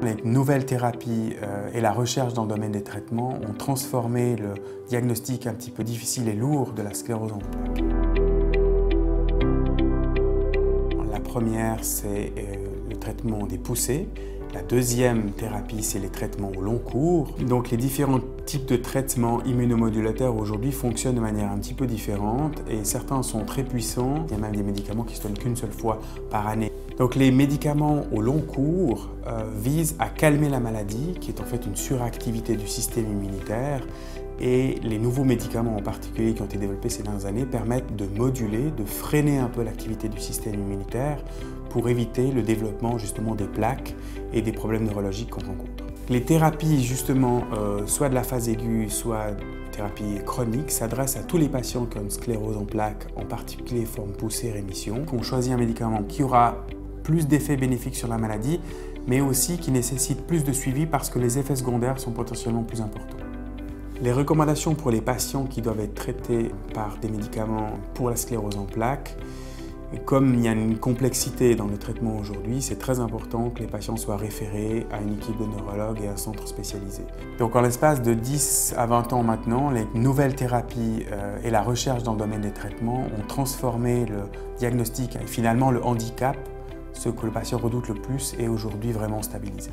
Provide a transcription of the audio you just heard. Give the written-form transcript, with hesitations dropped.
Les nouvelles thérapies et la recherche dans le domaine des traitements ont transformé le diagnostic un petit peu difficile et lourd de la sclérose en plaques. La première, c'est le traitement des poussées. La deuxième thérapie, c'est les traitements au long cours. Donc les différents types de traitements immunomodulateurs aujourd'hui fonctionnent de manière un petit peu différente et certains sont très puissants. Il y a même des médicaments qui se donnent qu'une seule fois par année. Donc les médicaments au long cours visent à calmer la maladie, qui est en fait une suractivité du système immunitaire. Et les nouveaux médicaments en particulier qui ont été développés ces dernières années permettent de moduler, de freiner un peu l'activité du système immunitaire pour éviter le développement justement des plaques et des problèmes neurologiques qu'on rencontre. Les thérapies justement, soit de la phase aiguë, soit thérapie chronique, s'adressent à tous les patients qui ont une sclérose en plaques, en particulier forme poussée rémission, qui ont choisi un médicament qui aura plus d'effets bénéfiques sur la maladie, mais aussi qui nécessite plus de suivi parce que les effets secondaires sont potentiellement plus importants. Les recommandations pour les patients qui doivent être traités par des médicaments pour la sclérose en plaques, comme il y a une complexité dans le traitement aujourd'hui, c'est très important que les patients soient référés à une équipe de neurologues et à un centre spécialisé. Donc en l'espace de 10 à 20 ans maintenant, les nouvelles thérapies et la recherche dans le domaine des traitements ont transformé le diagnostic et finalement le handicap, ce que le patient redoute le plus, est aujourd'hui vraiment stabilisé.